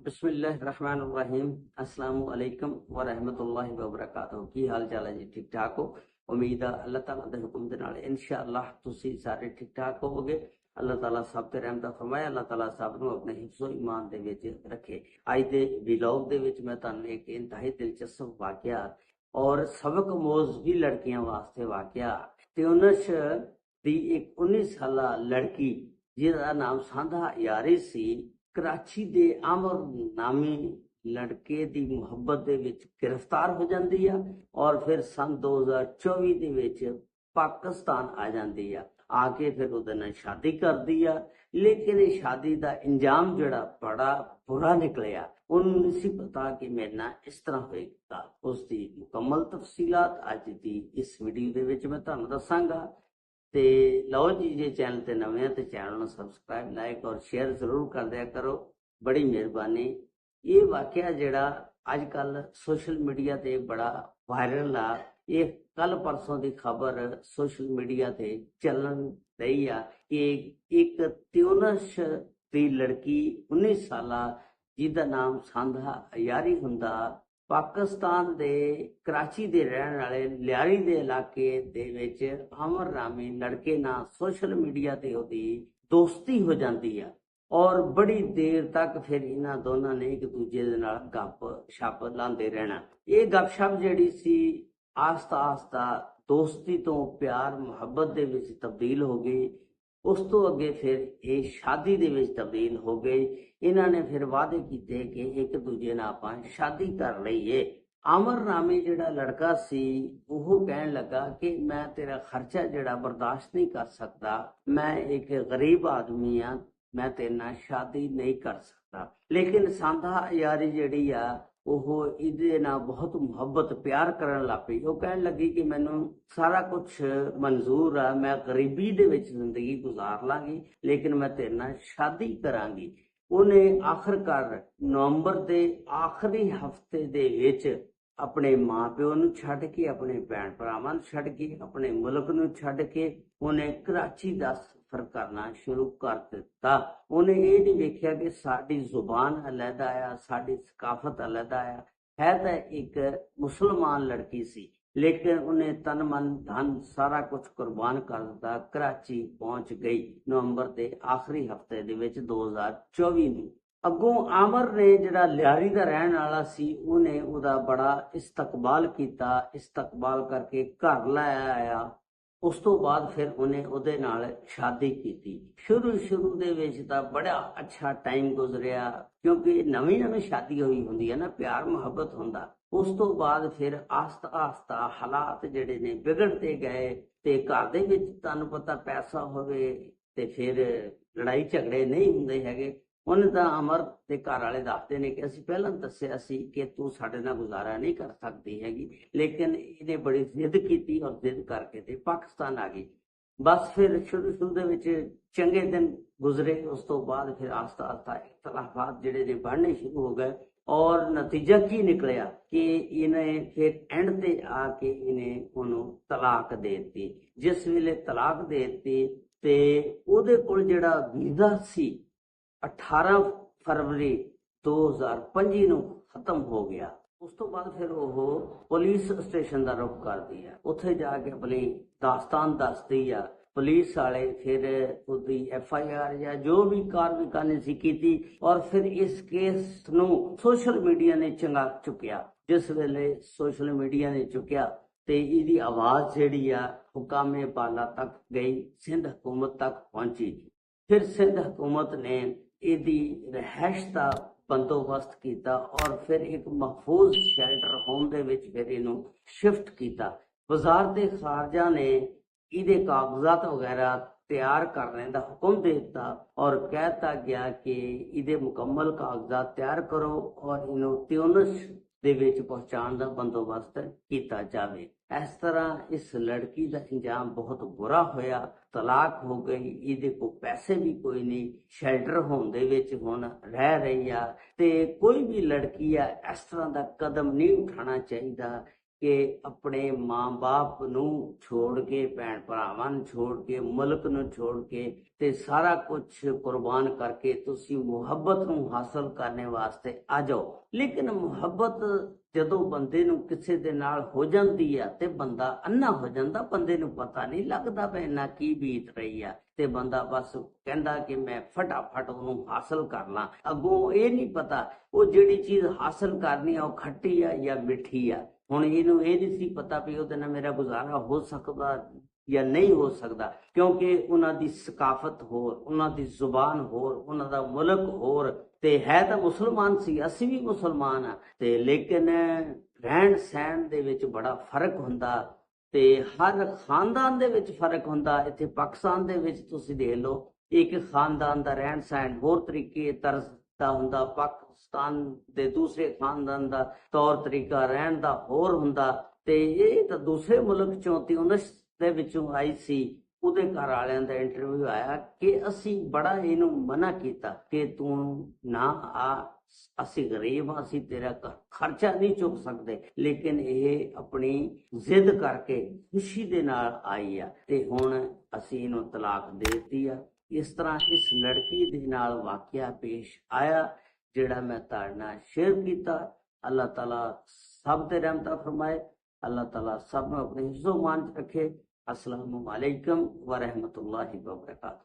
बिस्मिल्लाहिर्रहमानिर्रहीम। अस्सलामु अलैकुम व रहमतुल्लाहि व बरकातहू। की हाल चाल है जी? ठीक ठाक हो? उम्मीद है अल्लाह ताला दे हुक्म दे नाल इंशाअल्लाह तुसी सारे ठीक ठाक होवोगे। अल्लाह ताला सब ते रहमत फरमाए। अल्लाह ताला सब नूं अपने हिफ्ज़ो ईमान दे विच रखे। अज दे व्लॉग दे विच मैं तुहानूं एक इंतहाई दिलचस्प वाकया और सबक मोज भी लड़कियां वास्ते वाकया ट्यूनिस दी एक 19 साला लड़की जिहदा नाम सांधा यारी सी, कराची दे आमर नामी लड़के दी मुहब्बत दे विच गिरफ्तार हो जाती है और फिर सन 2024 दे विच पाकिस्तान आ जाती है। आके फिर उहदे नाल शादी करदी है, लेकिन इस शादी का इंजाम जिहड़ा बड़ा बुरा निकलिया। उन्होंने नहीं सी पता कि मेरे नाल इस तरह होएगा। उसकी मुकम्मल तफसीलात अज दी इस वीडियो दे विच मैं तुहानूं दसांगा। ते लो जी, जे चैनल ते नवे तो चैनल ਨੂੰ सबसक्राइब लाइक और शेयर जरूर कर दिया करो, बड़ी मेहरबानी। ये वाकया जिहड़ा अजकल सोशल मीडिया ते बड़ा वायरल आ, ये कल परसों की खबर सोशल मीडिया ते चलन रही आ कि एक ट्यूनिस दी लड़की 19 साला जिहदा नाम सांधा यारी हुंदा, पाकिस्तान दे कराची दे रहने वाले लियारी दे इलाके दे विच अमर नामी लड़के नाल सोशल मीडिया ते ओहदी दोस्ती हो जाती है और बड़ी देर तक फिर इन्हां दोनों ने एक दूजे दे नाल गप शप लांदे रहना। ये गपशप जिहड़ी सी आस्ता आस्ता दोस्ती तो प्यार मुहब्बत दे विच तब्दील हो गई। उस तो अगे फिर ये शादी दे विच तब्दील हो गई। इन्होंने फिर वादे किए कि एक दूजे नाल आपां शादी कर लईए। अमर नामी जिहड़ा लड़का सी वो कहन लगा कि मैं तेरा खर्चा जिहड़ा बर्दाश्त नहीं कर सकता, मैं एक गरीब आदमी हाँ, मैं तेरे नाल शादी नहीं कर सकता। लेकिन सांधा यारी जिहड़ी आ ਉਹ ਇਹਦੇ ਨਾਲ ਬਹੁਤ ਮੁਹੱਬਤ ਪਿਆਰ ਕਰਨ ਲੱਗ ਪਈ। ਉਹ ਕਹਿਣ ਲੱਗੀ ਕਿ ਮੈਨੂੰ ਸਾਰਾ ਕੁਝ ਮਨਜ਼ੂਰ ਆ, ਮੈਂ ਗਰੀਬੀ ਦੇ ਵਿੱਚ ਜ਼ਿੰਦਗੀ ਗੁਜ਼ਾਰ ਲਾਂਗੀ, ਲੇਕਿਨ ਮੈਂ ਤੇਰੇ ਨਾਲ ਸ਼ਾਦੀ ਕਰਾਂਗੀ। ਉਹਨੇ ਆਖਰਕਾਰ ਨਵੰਬਰ ਦੇ ਆਖਰੀ ਹਫਤੇ ਦੇ ਵਿੱਚ ਆਪਣੇ ਮਾਪਿਓ ਨੂੰ ਛੱਡ ਕੇ, ਆਪਣੇ ਭੈਣ ਭਰਾਵਾਂ ਨੂੰ ਛੱਡ ਕੇ, ਆਪਣੇ ਮੁਲਕ ਨੂੰ ਛੱਡ ਕੇ ਉਹਨੇ ਕਰਾਚੀ ਦਾ ਸਫ਼ਰ ਕਰਨਾ ਸ਼ੁਰੂ ਕਰ ਦਿੱਤਾ। ਉਹਨੇ ਇਹ ਨਹੀਂ ਵੇਖਿਆ ਕਿ ਸਾਡੀ ਜ਼ੁਬਾਨ ਅਲੱਗਾ ਆ, ਸਾਡੀ ਸਕਾਫਤ ਅਲੱਗਾ ਆ। ਹੈ ਤਾਂ ਇੱਕ ਮੁਸਲਮਾਨ ਲੜਕੀ ਸੀ, लेकिन उन्हें तन मन धन सारा कुछ कुर्बान कर दिता। कराची पहुंच गई नवंबर के आखिरी हफ्ते 2024 में। अगों आमर ने जिहड़ा लियारी दा रहन वाला सी, उन्हें उहदा बड़ा इस्तकबाल किया, इस्तकबाल करके घर लाया आया। उस तो बाद फिर उन्हें उहदे नाल शादी की। शुरू दे विच तां बड़ा अच्छा टाइम गुजरिया, क्योंकि नवीं नवीं शादी हुई हुंदी है ना, प्यार मुहब्बत हुंदा। उस तो बाद फिर आस्ता आस्ता हालात जिहड़े ने बिगड़ते गए ते घर दे विच तुहानूं पता पैसा होवे ते फिर लड़ाई झगड़े नहीं हुंदे हैगे। ਉਹਨੇ ਤਾਂ ਅਮਰ ਦੇ ਘਰ ਵਾਲੇ ਦੱਸਦੇ ਨੇ ਕਿ ਅਸੀਂ ਪਹਿਲਾਂ ਦੱਸਿਆ ਸੀ ਕਿ ਤੂੰ ਸਾਡੇ ਨਾਲ ਗੁਜ਼ਾਰਾ ਨਹੀਂ ਕਰ ਸਕਦੀ ਹੈਗੀ, ਲੇਕਿਨ ਇਹਨੇ ਬੜੀ ਜ਼ਿੱਦ ਕੀਤੀ ਔਰ ਜ਼ਿੱਦ ਕਰਕੇ ਤੇ ਪਾਕਿਸਤਾਨ ਆ ਗਈ। ਬਸ ਫਿਰ ਸ਼ੁਰੂ ਦੇ ਵਿੱਚ ਚੰਗੇ ਦਿਨ ਗੁਜ਼ਰੇ। ਉਸ ਤੋਂ ਬਾਅਦ ਫਿਰ ਆਸਤਾ ਆਸਤਾ ਇਖਤਲਾਫਾਤ ਜਿਹੜੇ ਨੇ बढ़ने शुरू हो गए और नतीजा की निकलिया कि इन्हें फिर एंड ते आके इन्हें उन्होंने तलाक दे दी। जिस वेले तलाक दे दी ते ਉਹਦੇ ਕੋਲ ਜਿਹੜਾ ਵੀਜ਼ਾ ਸੀ 18 फरवरी 2025 ਨੂੰ ਖਤਮ ਹੋ ਗਿਆ। ਉਸ ਤੋਂ ਬਾਅਦ ਫਿਰ ਉਹ ਪੁਲਿਸ ਸਟੇਸ਼ਨ ਦਾ ਰੁਖ ਕਰਦੀ ਆ, ਉੱਥੇ ਜਾ ਕੇ ਆਪਣੀ ਦਾਸਤਾਨ ਦੱਸਦੀ ਆ। ਪੁਲਿਸ ਵਾਲੇ ਫਿਰ ਉਹਦੀ FIR ਜਾਂ ਜੋ ਵੀ ਕਾਰਵਾਈ ਕਰਨੀ ਸੀ ਕੀਤੀ ਔਰ ਫਿਰ ਇਸ ਕੇਸ ਨੂੰ ਸੋਸ਼ਲ ਮੀਡੀਆ ਨੇ ਚੰਗਾ ਚੁੱਕਿਆ। ਜਿਸ ਵੇਲੇ ਸੋਸ਼ਲ ਮੀਡੀਆ ਨੇ ਚੁੱਕਿਆ ਤੇ ਇਹਦੀ ਆਵਾਜ਼ ਜਿਹੜੀ ਆ ਹੁਕਾਮੇ ਬਾਲਾ ਤੱਕ ਗਈ, ਸਿੰਧ ਹਕੂਮਤ ਤੱਕ ਪਹੁੰਚੀ। ਫਿਰ ਸਿੰਧ ਹਕੂਮਤ ਨੇ ਇਹਦੀ ਰਹਿائش ਦਾ ਬੰਦੋਬਸਤ ਕੀਤਾ ਔਰ ਫਿਰ ਇੱਕ ਮਹਫੂਜ਼ ਸ਼ੈਲਟਰ ਹੋਮ ਦੇ ਵਿੱਚ ਫਿਰ ਇਹਨੂੰ ਸ਼ਿਫਟ ਕੀਤਾ। ਵਜ਼ਾਰਤ ਖਾਰਜਾ ਨੇ ਇਹਦੇ ਕਾਗਜ਼ਾਤ ਵਗੈਰਾ ਤਿਆਰ ਕਰਨੇ ਦਾ ਹੁਕਮ ਦੇ ਦਿੱਤਾ ਔਰ ਕਹਿਤਾ ਗਿਆ ਕਿ ਇਹਦੇ ਮੁਕੰਮਲ ਕਾਗਜ਼ਾਤ ਤਿਆਰ ਕਰੋ ਔਰ ਇਹਨੂੰ ट्यूनिस ਦੇ ਵਿੱਚ ਪਹੁੰਚਾਉਣ ਦਾ ਬੰਦੋਬਸਤ ਕੀਤਾ ਜਾਵੇ। इस तरह इस लड़की का इंजाम बहुत बुरा होया। तलाक हो गई, इहदे को पैसे भी कोई नहीं, शेल्टर होम दे विच हुण रह रही आ। ते कोई भी लड़की आ इस तरह का कदम नहीं उठाना चाहिए ਕਿ ਆਪਣੇ ਮਾਂ-ਬਾਪ ਨੂੰ ਛੋੜ ਕੇ, ਭੈਣ ਭਰਾਵਾਂ ਨੂੰ ਛੋੜ ਕੇ, ਮੁਲਕ ਨੂੰ ਛੋੜ ਕੇ ਤੇ ਸਾਰਾ ਕੁਝ ਕੁਰਬਾਨ ਕਰਕੇ ਤੁਸੀਂ ਮੁਹੱਬਤ ਨੂੰ ਹਾਸਲ ਕਰਨੇ ਵਾਸਤੇ ਆ ਜਾਓ। ਲੇਕਿਨ ਮੁਹੱਬਤ ਜਦੋਂ ਬੰਦੇ ਨੂੰ ਕਿਸੇ ਦੇ ਨਾਲ ਹੋ ਜਾਂਦੀ ਆ ਤੇ ਬੰਦਾ ਅੰਨਾ ਹੋ ਜਾਂਦਾ, ਬੰਦੇ ਨੂੰ ਪਤਾ ਨਹੀਂ ਲੱਗਦਾ ਵੀ ਇਹਨਾਂ ਕੀ ਬੀਤ ਰਹੀ ਆ, ਤੇ ਬੰਦਾ ਬਸ ਕਹਿੰਦਾ ਕਿ ਮੈਂ ਫਟਾਫਟ ਉਹਨੂੰ ਹਾਸਲ ਕਰ ਲਾਂ। ਅੱਗੋਂ ਇਹ ਨਹੀਂ ਪਤਾ ਉਹ ਜਿਹੜੀ ਚੀਜ਼ ਹਾਸਲ ਕਰਨੀ ਆ ਉਹ ਖੱਟੀ ਆ ਜਾਂ ਮਿੱਠੀ ਆ। ਹੁਣ ਇਹਨੂੰ ਇਹ ਨਹੀਂ ਸੀ ਪਤਾ ਵੀ ਉਹਦੇ ਨਾਲ ਮੇਰਾ ਗੁਜ਼ਾਰਾ ਹੋ ਸਕਦਾ ਜਾਂ ਨਹੀਂ ਹੋ ਸਕਦਾ, ਕਿਉਂਕਿ ਉਹਨਾਂ ਦੀ ਸਕਾਫਤ ਹੋਰ, ਉਹਨਾਂ ਦੀ ਜ਼ੁਬਾਨ ਹੋਰ, ਉਹਨਾਂ ਦਾ ਮੁਲਕ ਹੋਰ, ਤੇ ਹੈ ਤਾਂ ਮੁਸਲਮਾਨ ਸੀ, ਅਸੀਂ ਵੀ ਮੁਸਲਮਾਨ ਆ, ਤੇ ਲੇਕਿਨ ਰਹਿਣ ਸਹਿਣ ਦੇ ਵਿੱਚ ਬੜਾ ਫਰਕ ਹੁੰਦਾ ਤੇ ਹਰ ਖਾਨਦਾਨ ਦੇ ਵਿੱਚ ਫਰਕ ਹੁੰਦਾ। ਇੱਥੇ ਪਾਕਿਸਤਾਨ ਦੇ ਵਿੱਚ ਤੁਸੀਂ ਦੇਖ ਲਓ, ਇੱਕ ਖਾਨਦਾਨ ਦਾ ਰਹਿਣ ਸਹਿਣ ਹੋਰ ਤਰੀਕੇ ਤਰਜ਼ ਦਾ ਹੁੰਦਾ, ਪਾਕਿਸਤਾਨ ਦੇ ਦੂਸਰੇ ਖਾਨਦਾਨ ਦਾ ਤੌਰ ਤਰੀਕਾ ਰਹਿਣ ਦਾ ਹੋਰ ਹੁੰਦਾ। ਤੇ ਇਹ ਤਾਂ ਦੂਸਰੇ ਮੁਲਕ ਚੋਂ ਤਿਊਨਸ ਦੇ ਵਿੱਚੋਂ ਆਈ ਸੀ, ਉਹਦੇ ਘਰ ਵਾਲਿਆਂ ਦਾ ਇੰਟਰਵਿਊ ਆਇਆ ਕਿ ਅਸੀਂ ਬੜਾ ਇਹਨੂੰ ਮਨਾ ਕੀਤਾ ਕਿ ਤੂੰ ਨਾ ਆ, ਅਸੀਂ ਗਰੀਬ ਹਾਂ, ਅਸੀਂ ਤੇਰਾ ਖਰਚਾ ਨਹੀਂ ਚੁੱਕ ਸਕਦੇ, ਲੇਕਿਨ ਇਹ ਆਪਣੀ ਜ਼ਿੱਦ ਕਰਕੇ ਖੁਸ਼ੀ ਦੇ ਨਾਲ ਆਈ ਆ ਤੇ ਹੁਣ ਅਸੀਂ ਇਹਨੂੰ ਤਲਾਕ ਦੇ ਦਿੱਤੀ ਆ। ਇਸ ਤਰ੍ਹਾਂ ਇਸ ਲੜਕੀ ਦੇ ਨਾਲ ਵਾਕਿਆ ਪੇਸ਼ ਆਇਆ ਜਿਹੜਾ ਮੈਂ ਤੁਹਾਡੇ ਨਾਲ ਸ਼ੇਅਰ ਕੀਤਾ। ਅੱਲਾਹ ਤਾਲਾ ਸਭ ਤੇ ਰਹਿਮਤਾਂ ਫਰਮਾਏ, ਅੱਲਾਹ ਤਾਲਾ ਸਭ ਨੂੰ ਆਪਣੇ ਹਿਫਜ਼ੋ ਮਾਨ ਚ ਰੱਖੇ। अस्सलामु अलैकुम व रहमतुल्लाहि व बरकातुहू।